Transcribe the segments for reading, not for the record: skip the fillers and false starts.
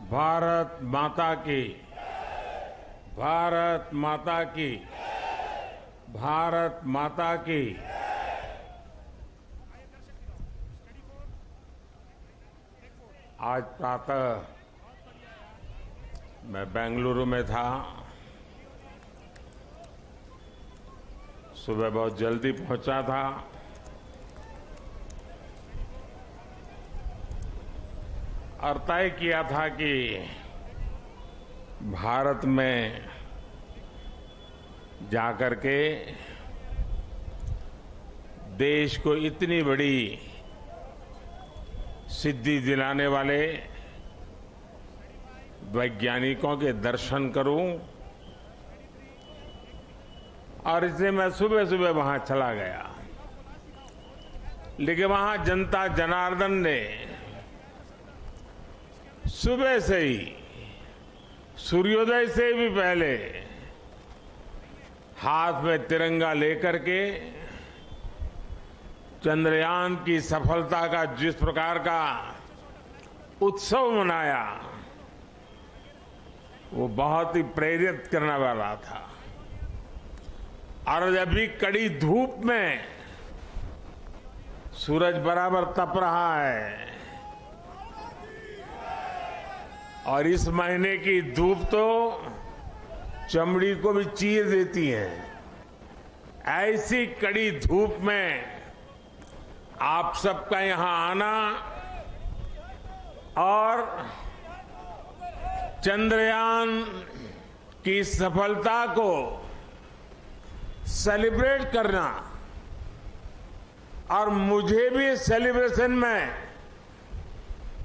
भारत माता की, भारत माता की, भारत माता की। आज प्रातः मैं बेंगलुरु में था। सुबह बहुत जल्दी पहुंचा था। और तय किया था कि भारत में जाकर के देश को इतनी बड़ी सिद्धि दिलाने वाले वैज्ञानिकों के दर्शन करूं, और इसलिए मैं सुबह सुबह वहां चला गया। लेकिन वहां जनता जनार्दन ने सुबह से ही, सूर्योदय से भी पहले हाथ में तिरंगा लेकर के चंद्रयान की सफलता का जिस प्रकार का उत्सव मनाया, वो बहुत ही प्रेरित करने वाला था। और अभी कड़ी धूप में सूरज बराबर तप रहा है, और इस महीने की धूप तो चमड़ी को भी चीर देती है। ऐसी कड़ी धूप में आप सबका यहां आना और चंद्रयान की सफलता को सेलिब्रेट करना, और मुझे भी इस सेलिब्रेशन में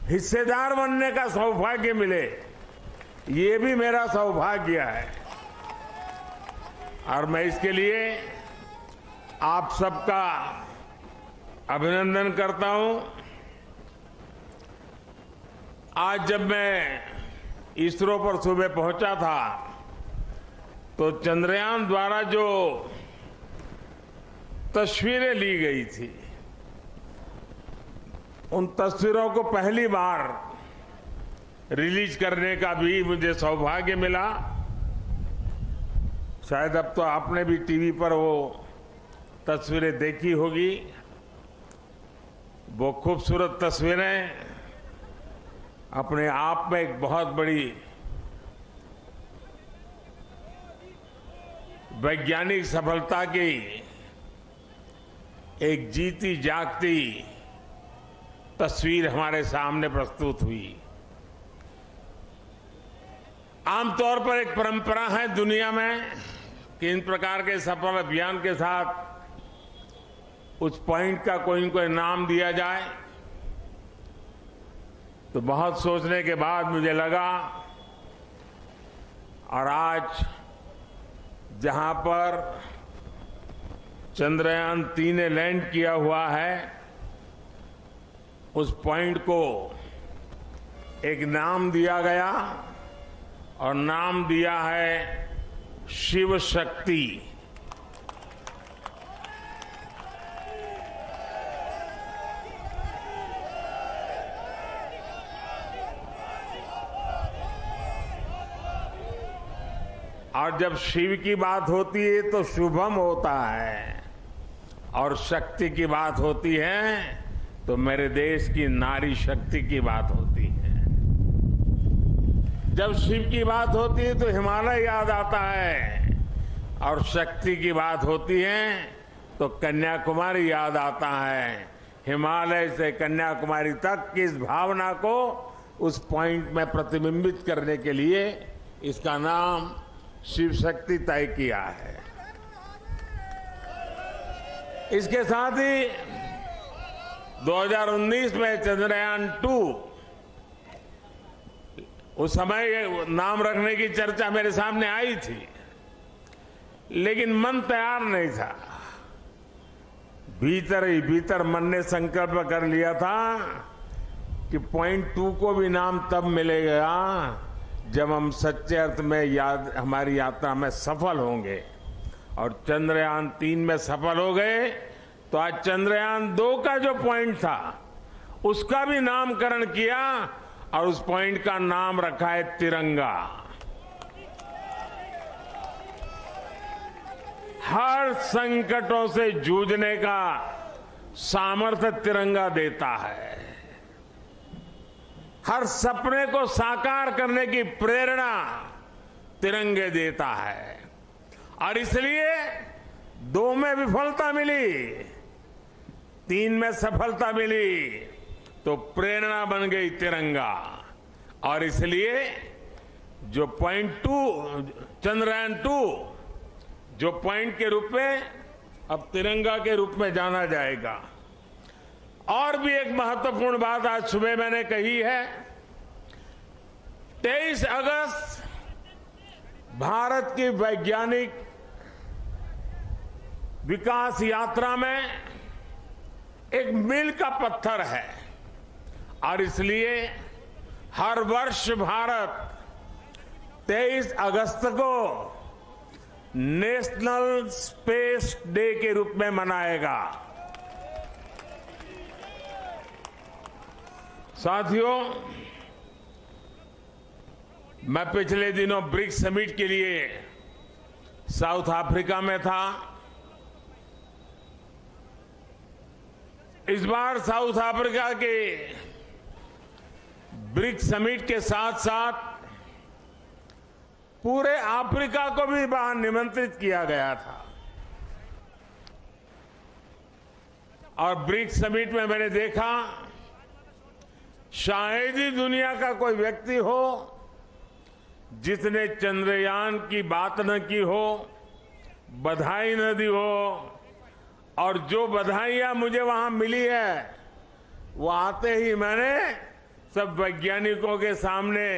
हिस्सेदार बनने का सौभाग्य मिले, ये भी मेरा सौभाग्य है। और मैं इसके लिए आप सबका अभिनंदन करता हूं। आज जब मैं इसरो पर सुबह पहुंचा था, तो चंद्रयान द्वारा जो तस्वीरें ली गई थी, उन तस्वीरों को पहली बार रिलीज करने का भी मुझे सौभाग्य मिला। शायद अब तो आपने भी टीवी पर वो तस्वीरें देखी होगी। वो खूबसूरत तस्वीरें अपने आप में एक बहुत बड़ी वैज्ञानिक सफलता की एक जीती जागती तस्वीर हमारे सामने प्रस्तुत हुई। आमतौर पर एक परंपरा है दुनिया में कि इन प्रकार के सफल अभियान के साथ उस पॉइंट का कोई न कोई नाम दिया जाए। तो बहुत सोचने के बाद मुझे लगा, और आज जहां पर चंद्रयान 3 ने लैंड किया हुआ है, उस पॉइंट को एक नाम दिया गया, और नाम दिया है शिव शक्ति। और जब शिव की बात होती है तो शुभम होता है, और शक्ति की बात होती है तो मेरे देश की नारी शक्ति की बात होती है। जब शिव की बात होती है तो हिमालय याद आता है, और शक्ति की बात होती है तो कन्याकुमारी याद आता है। हिमालय से कन्याकुमारी तक की इस भावना को उस पॉइंट में प्रतिबिंबित करने के लिए इसका नाम शिव शक्ति तय किया है। इसके साथ ही 2019 में चंद्रयान 2, उस समय नाम रखने की चर्चा मेरे सामने आई थी, लेकिन मन तैयार नहीं था। भीतर ही भीतर मन ने संकल्प कर लिया था कि पॉइंट 2 को भी नाम तब मिलेगा जब हम सच्चे अर्थ में हमारी यात्रा में सफल होंगे। और चंद्रयान 3 में सफल हो गए, तो आज चंद्रयान 2 का जो पॉइंट था उसका भी नामकरण किया, और उस पॉइंट का नाम रखा है तिरंगा। हर संकटों से जूझने का सामर्थ्य तिरंगा देता है। हर सपने को साकार करने की प्रेरणा तिरंगे देता है। और इसलिए 2 में विफलता मिली, 3 में सफलता मिली, तो प्रेरणा बन गई तिरंगा। और इसलिए जो पॉइंट 2 चंद्रयान 2 जो पॉइंट के रूप में अब तिरंगा के रूप में जाना जाएगा। और भी एक महत्वपूर्ण बात आज सुबह मैंने कही है। 23 अगस्त भारत की वैज्ञानिक विकास यात्रा में एक मील का पत्थर है और इसलिए हर वर्ष भारत 23 अगस्त को नेशनल स्पेस डे के रूप में मनाएगा। साथियों, मैं पिछले दिनों ब्रिक्स समिट के लिए साउथ अफ्रीका में था। इस बार साउथ अफ्रीका के ब्रिक्स समिट के साथ साथ पूरे अफ्रीका को भी वहां निमंत्रित किया गया था। और ब्रिक्स समिट में मैंने देखा शायद ही दुनिया का कोई व्यक्ति हो जिसने चंद्रयान की बात न की हो, बधाई न दी हो। और जो बधाइयां मुझे वहां मिली है वो आते ही मैंने सब वैज्ञानिकों के सामने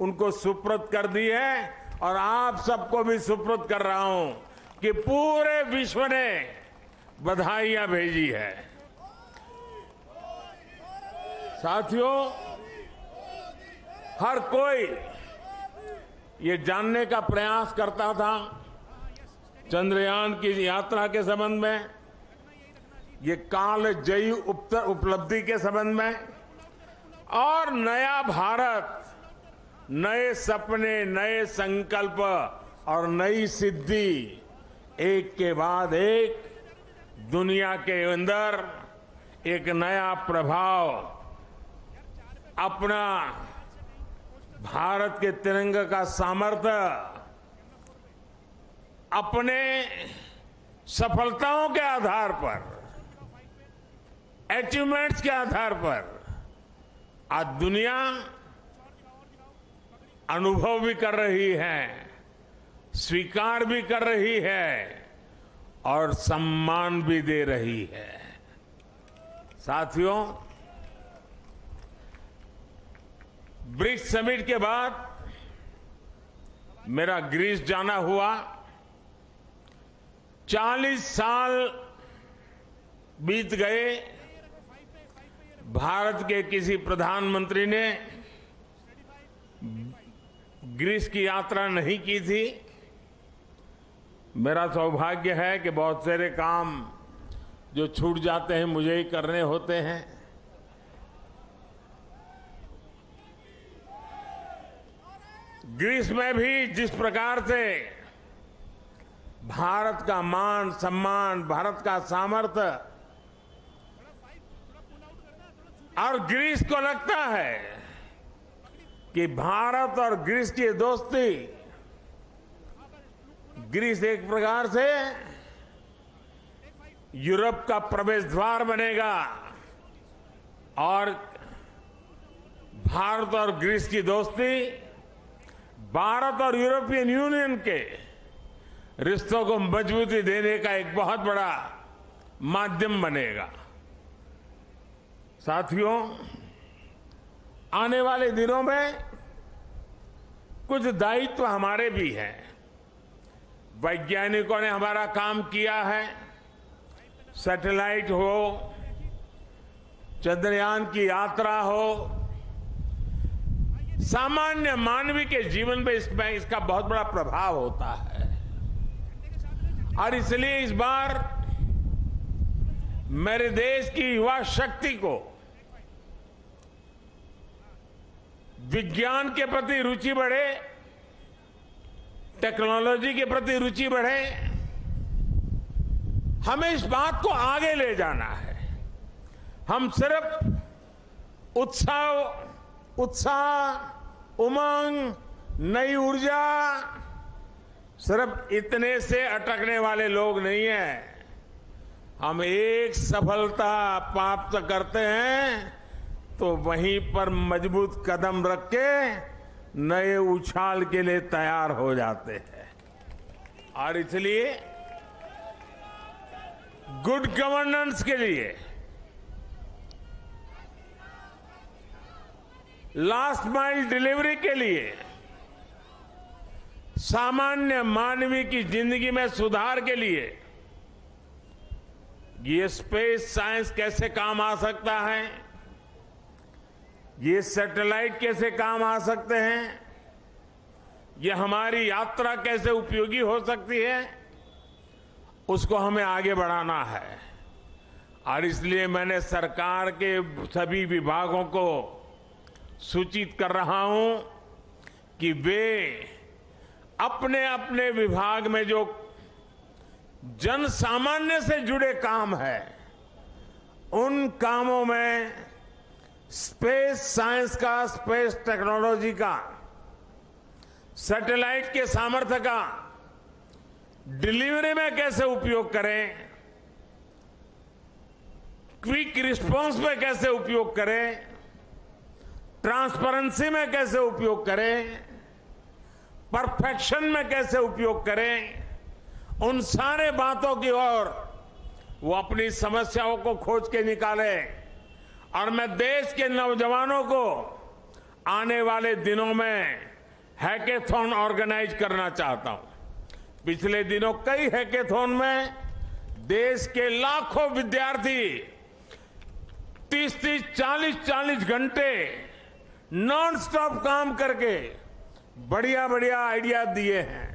उनको सुपुर्द कर दी है और आप सबको भी सुपुर्द कर रहा हूं कि पूरे विश्व ने बधाइयां भेजी है। साथियों, हर कोई ये जानने का प्रयास करता था चंद्रयान की यात्रा के संबंध में, ये कालजयी उपलब्धि के संबंध में और नया भारत, नए सपने, नए संकल्प और नई सिद्धि एक के बाद एक दुनिया के अंदर एक नया प्रभाव अपना भारत के तिरंगे का सामर्थ्य अपने सफलताओं के आधार पर, अचीवमेंट्स के आधार पर आज दुनिया अनुभव भी कर रही है, स्वीकार भी कर रही है और सम्मान भी दे रही है। साथियों, ब्रिक्स समिट के बाद मेरा ग्रीस जाना हुआ। 40 साल बीत गए, भारत के किसी प्रधानमंत्री ने ग्रीस की यात्रा नहीं की थी। मेरा सौभाग्य है कि बहुत सारे काम जो छूट जाते हैं मुझे ही करने होते हैं। ग्रीस में भी जिस प्रकार से भारत का मान सम्मान, भारत का सामर्थ्य, और ग्रीस को लगता है कि भारत और ग्रीस की दोस्ती, ग्रीस एक प्रकार से यूरोप का प्रवेश द्वार बनेगा और भारत और ग्रीस की दोस्ती भारत और यूरोपियन यूनियन के रिश्तों को मजबूती देने का एक बहुत बड़ा माध्यम बनेगा। साथियों, आने वाले दिनों में कुछ दायित्व हमारे भी हैं। वैज्ञानिकों ने हमारा काम किया है, सैटेलाइट हो, चंद्रयान की यात्रा हो, सामान्य मानवीय के जीवन में इसका बहुत बड़ा प्रभाव होता है। और इसलिए इस बार मेरे देश की युवा शक्ति को विज्ञान के प्रति रुचि बढ़े, टेक्नोलॉजी के प्रति रुचि बढ़े। हमें इस बात को आगे ले जाना है। हम सिर्फ उत्साह, उमंग, नई ऊर्जा, सिर्फ इतने से अटकने वाले लोग नहीं हैं। हम एक सफलता प्राप्त करते हैं तो वहीं पर मजबूत कदम रख के नए उछाल के लिए तैयार हो जाते हैं। और इसलिए गुड गवर्नेंस के लिए, लास्ट माइल डिलीवरी के लिए, सामान्य मानवीय की जिंदगी में सुधार के लिए ये स्पेस साइंस कैसे काम आ सकता है, ये सैटेलाइट कैसे काम आ सकते हैं, ये हमारी यात्रा कैसे उपयोगी हो सकती है, उसको हमें आगे बढ़ाना है। और इसलिए मैंने सरकार के सभी विभागों को सूचित कर रहा हूं कि वे अपने अपने विभाग में जो जन सामान्य से जुड़े काम है, उन कामों में स्पेस साइंस का, स्पेस टेक्नोलॉजी का, सैटेलाइट के सामर्थ्य का डिलीवरी में कैसे उपयोग करें, क्विक रिस्पांस में कैसे उपयोग करें, ट्रांसपेरेंसी में कैसे उपयोग करें, परफेक्शन में कैसे उपयोग करें, उन सारे बातों की ओर वो अपनी समस्याओं को खोज के निकाले। और मैं देश के नौजवानों को आने वाले दिनों में हैकेथॉन ऑर्गेनाइज करना चाहता हूं। पिछले दिनों कई हैकेथॉन में देश के लाखों विद्यार्थी 30-30, 40-40 घंटे नॉन स्टॉप काम करके बढ़िया बढ़िया आइडिया दिए हैं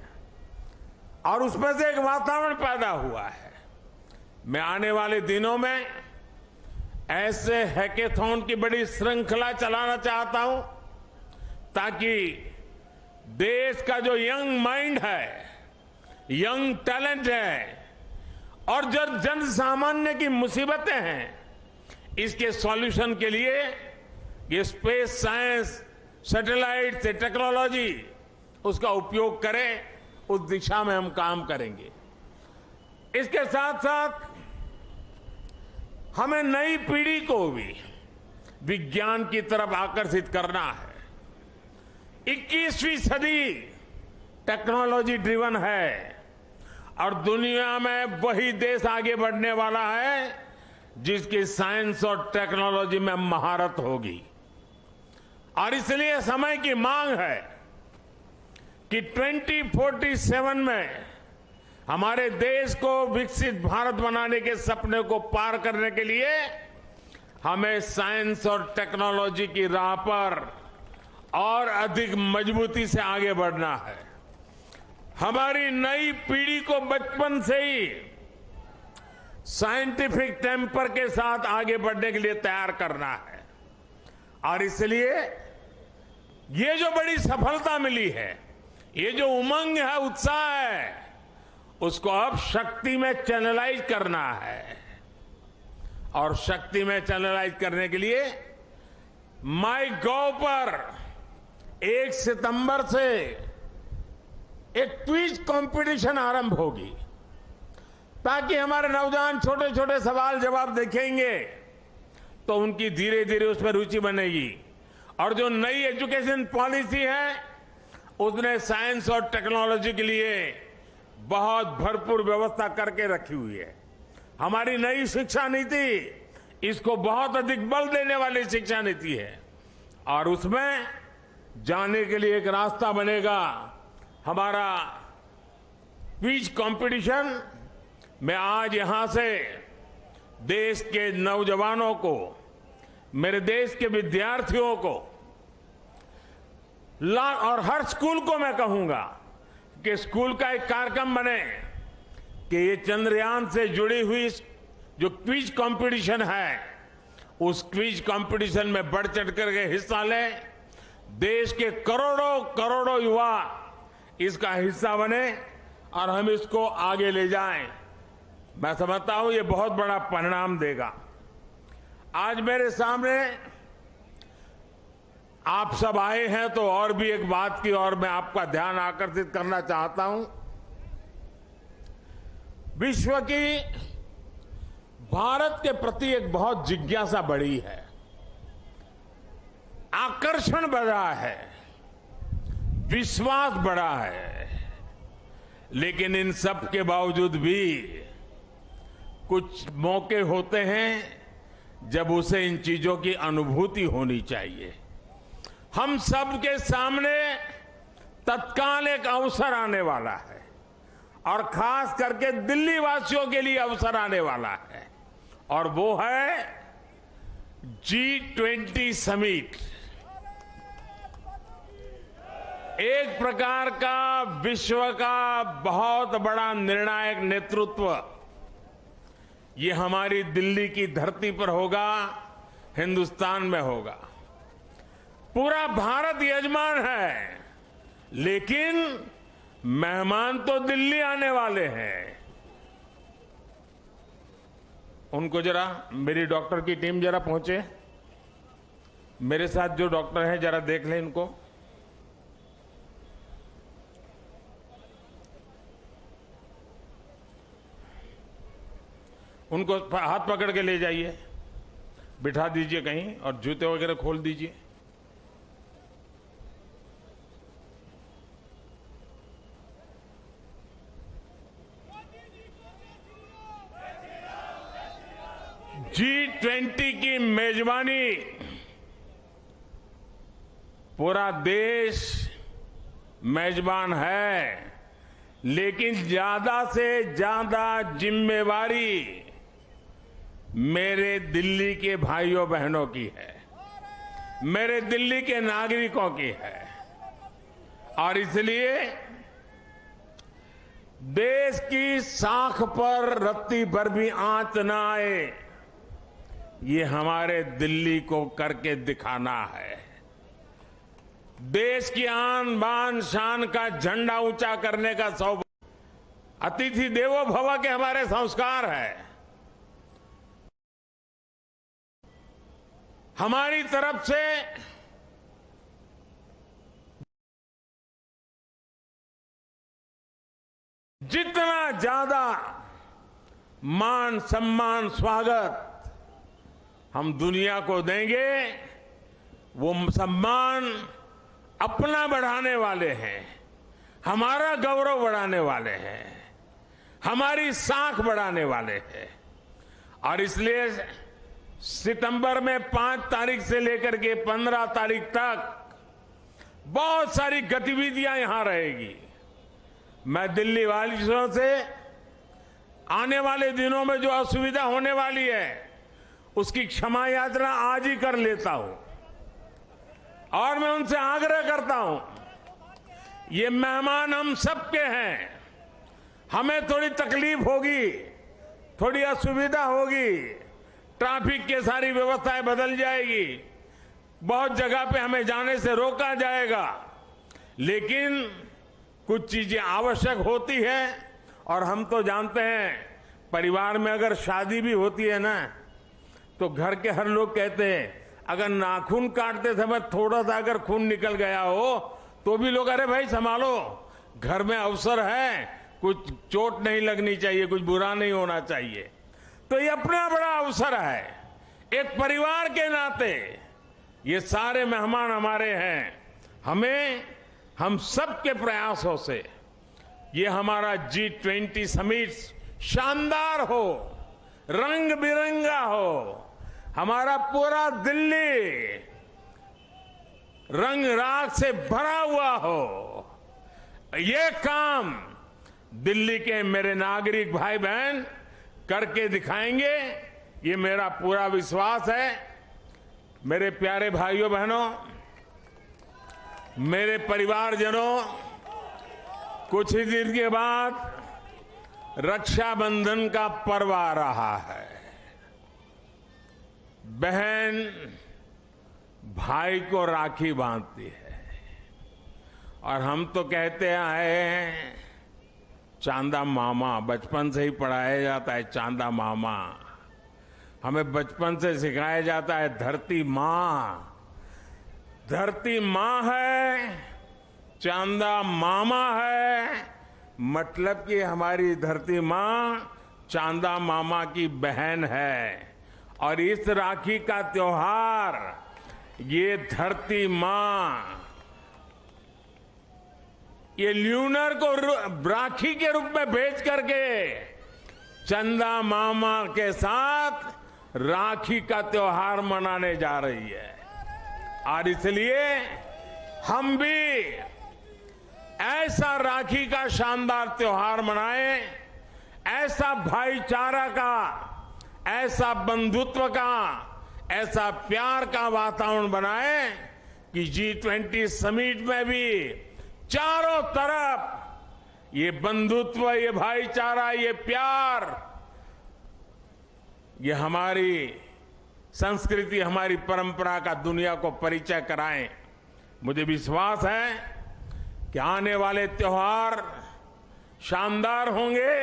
और उसमें से एक वातावरण पैदा हुआ है। मैं आने वाले दिनों में ऐसे हैकेथॉन की बड़ी श्रृंखला चलाना चाहता हूं ताकि देश का जो यंग माइंड है, यंग टैलेंट है और जो जन सामान्य की मुसीबतें हैं, इसके सॉल्यूशन के लिए ये स्पेस साइंस, सैटेलाइट से टेक्नोलॉजी, उसका उपयोग करें। उस दिशा में हम काम करेंगे। इसके साथ साथ हमें नई पीढ़ी को भी विज्ञान की तरफ आकर्षित करना है। 21वीं सदी टेक्नोलॉजी ड्रिवन है और दुनिया में वही देश आगे बढ़ने वाला है जिसकी साइंस और टेक्नोलॉजी में महारत होगी। और इसलिए समय की मांग है कि 2047 में हमारे देश को विकसित भारत बनाने के सपने को पार करने के लिए हमें साइंस और टेक्नोलॉजी की राह पर और अधिक मजबूती से आगे बढ़ना है। हमारी नई पीढ़ी को बचपन से ही साइंटिफिक टेम्पर के साथ आगे बढ़ने के लिए तैयार करना है। और इसलिए ये जो बड़ी सफलता मिली है, ये जो उमंग है, उत्साह है, उसको अब शक्ति में चैनलाइज करना है। और शक्ति में चैनलाइज करने के लिए माईगॉव पर 1 सितंबर से एक क्विज कंपटीशन आरंभ होगी ताकि हमारे नौजवान छोटे छोटे सवाल जवाब देखेंगे तो उनकी धीरे धीरे उसमें रुचि बनेगी। और जो नई एजुकेशन पॉलिसी है उसने साइंस और टेक्नोलॉजी के लिए बहुत भरपूर व्यवस्था करके रखी हुई है। हमारी नई शिक्षा नीति इसको बहुत अधिक बल देने वाली शिक्षा नीति है और उसमें जाने के लिए एक रास्ता बनेगा हमारा क्विज कंपटीशन। मैं आज यहां से देश के नौजवानों को, मेरे देश के विद्यार्थियों को और हर स्कूल को मैं कहूंगा कि स्कूल का एक कार्यक्रम बने कि ये चंद्रयान से जुड़ी हुई जो क्विज कंपटीशन है उस क्विज कंपटीशन में बढ़ चढ़ करके हिस्सा लें देश के करोड़ों करोड़ों युवा इसका हिस्सा बने और हम इसको आगे ले जाएं। मैं समझता हूं ये बहुत बड़ा परिणाम देगा। आज मेरे सामने आप सब आए हैं तो और भी एक बात की और मैं आपका ध्यान आकर्षित करना चाहता हूं। विश्व की भारत के प्रति एक बहुत जिज्ञासा बढ़ी है, आकर्षण बढ़ा है, विश्वास बढ़ा है। लेकिन इन सब के बावजूद भी कुछ मौके होते हैं जब उसे इन चीजों की अनुभूति होनी चाहिए। हम सब के सामने तत्काल एक अवसर आने वाला है और खास करके दिल्ली वासियों के लिए अवसर आने वाला है, और वो है G20 समिट। एक प्रकार का विश्व का बहुत बड़ा निर्णायक नेतृत्व ये हमारी दिल्ली की धरती पर होगा, हिंदुस्तान में होगा। पूरा भारत यजमान है, लेकिन मेहमान तो दिल्ली आने वाले हैं। उनको जरा मेरी डॉक्टर की टीम जरा पहुंचे, मेरे साथ जो डॉक्टर हैं जरा देख लें इनको। उनको हाथ पकड़ के ले जाइए, बिठा दीजिए कहीं और जूते वगैरह खोल दीजिए। G20 की मेजबानी पूरा देश मेजबान है, लेकिन ज्यादा से ज्यादा जिम्मेवारी मेरे दिल्ली के भाइयों बहनों की है, मेरे दिल्ली के नागरिकों की है। और इसलिए देश की साख पर रत्ती भर भी आंच न आए, ये हमारे दिल्ली को करके दिखाना है। देश की आन बान शान का झंडा ऊंचा करने का सौभाग्य, अतिथि देवो भव के हमारे संस्कार है। हमारी तरफ से जितना ज्यादा मान सम्मान स्वागत हम दुनिया को देंगे, वो सम्मान अपना बढ़ाने वाले हैं, हमारा गौरव बढ़ाने वाले हैं, हमारी साख बढ़ाने वाले हैं। और इसलिए सितंबर में 5 तारीख से लेकर के 15 तारीख तक बहुत सारी गतिविधियां यहां रहेगी। मैं दिल्ली वासियों से आने वाले दिनों में जो असुविधा होने वाली है उसकी क्षमा याचना आज ही कर लेता हूं, और मैं उनसे आग्रह करता हूं, ये मेहमान हम सबके हैं। हमें थोड़ी तकलीफ होगी, थोड़ी असुविधा होगी, ट्रैफिक की सारी व्यवस्थाएं बदल जाएगी, बहुत जगह पे हमें जाने से रोका जाएगा, लेकिन कुछ चीजें आवश्यक होती है। और हम तो जानते हैं, परिवार में अगर शादी भी होती है ना, तो घर के हर लोग कहते हैं अगर नाखून काटते समय थोड़ा सा अगर खून निकल गया हो तो भी लोग, अरे भाई संभालो, घर में अवसर है, कुछ चोट नहीं लगनी चाहिए, कुछ बुरा नहीं होना चाहिए। तो ये अपना बड़ा अवसर है। एक परिवार के नाते ये सारे मेहमान हमारे हैं। हम सबके प्रयासों से ये हमारा G20 समिट शानदार हो, रंग बिरंगा हो, हमारा पूरा दिल्ली रंग राग से भरा हुआ हो। ये काम दिल्ली के मेरे नागरिक भाई बहन करके दिखाएंगे, ये मेरा पूरा विश्वास है। मेरे प्यारे भाइयों बहनों, मेरे परिवारजनों, कुछ ही दिन के बाद रक्षाबंधन का पर्व आ रहा है। बहन भाई को राखी बांधती है। और हम तो कहते आए हैं चांदा मामा, बचपन से ही पढ़ाया जाता है चांदा मामा। हमें बचपन से सिखाया जाता है धरती माँ। धरती माँ है, चांदा मामा है, मतलब कि हमारी धरती माँ चांदा मामा की बहन है। और इस राखी का त्योहार ये धरती माँ ये ल्यूनर को राखी के रूप में भेज करके चंदा मामा के साथ राखी का त्योहार मनाने जा रही है। और इसलिए हम भी ऐसा राखी का शानदार त्योहार मनाएं, ऐसा भाईचारा का, ऐसा बंधुत्व का, ऐसा प्यार का वातावरण बनाएं कि G20 समिट में भी चारों तरफ ये बंधुत्व, ये भाईचारा, ये प्यार, ये हमारी संस्कृति, हमारी परंपरा का दुनिया को परिचय कराएं। मुझे विश्वास है कि आने वाले त्योहार शानदार होंगे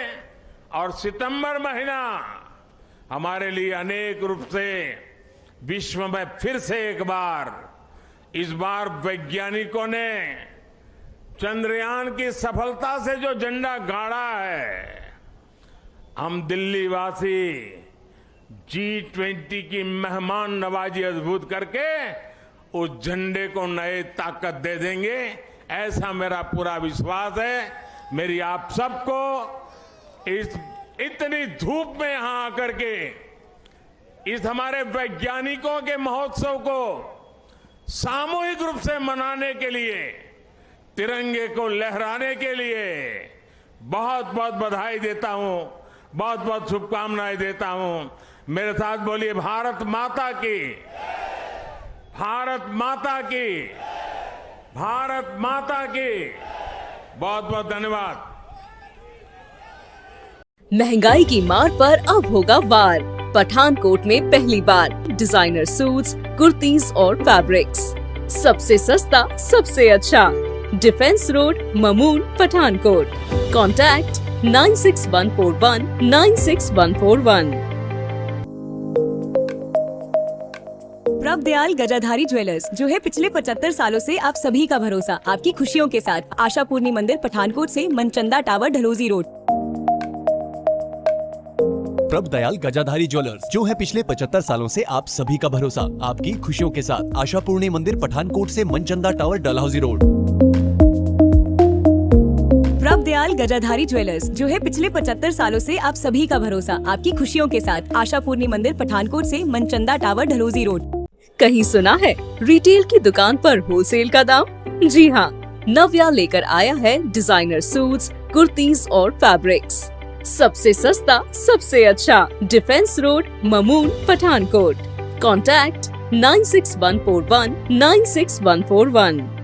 और सितंबर महीना हमारे लिए अनेक रूप से विश्व में फिर से एक बार, इस बार वैज्ञानिकों ने चंद्रयान की सफलता से जो झंडा गाड़ा है, हम दिल्ली वासी G20 की मेहमान नवाजी अद्भुत करके उस झंडे को नए ताकत दे देंगे, ऐसा मेरा पूरा विश्वास है। मेरी आप सबको इस इतनी धूप में यहां आकर के इस हमारे वैज्ञानिकों के महोत्सव को सामूहिक रूप से मनाने के लिए, तिरंगे को लहराने के लिए बहुत बहुत बधाई देता हूं, बहुत बहुत शुभकामनाएं देता हूं। मेरे साथ बोलिए भारत माता की, भारत माता की, भारत माता की। बहुत बहुत धन्यवाद। महंगाई की मार पर अब होगा वार। पठानकोट में पहली बार डिजाइनर सूट्स, कुर्तीज और फैब्रिक्स सबसे सस्ता, सबसे अच्छा। Defence road, Mamoon, Pathankot. Contact 96141 96141। Prabhdayal Gajadhari jewellers, जो है पिछले 75 सालों से आप सभी का भरोसा, आपकी खुशियों के साथ। आशापूर्णी मंदिर, पठानकोट से Manchanda tower, Dhaloji road. Prabhdayal Gajadhari jewellers, जो है पिछले 75 सालों से आप सभी का भरोसा, आपकी खुशियों के साथ। आशापूर्णी मंदिर, पठानकोट से Manchanda tower, Dalhousie road. Prabhdayal Gajadhari jewellers, जो है पिछले 75 सालों से आप सभी का भरोसा, आपकी खुशियों के साथ। आशापूर्णी मंदिर, पठानकोट से मनचंदा टावर, ढलोजी रोड। कहीं सुना है रिटेल की दुकान पर होलसेल का दाम? जी हाँ, नव्या लेकर आया है डिजाइनर सूट्स, कुर्तीज और फैब्रिक्स सबसे सस्ता, सबसे अच्छा। Defence road, Mamoon, Pathankot. Contact 96141 96141।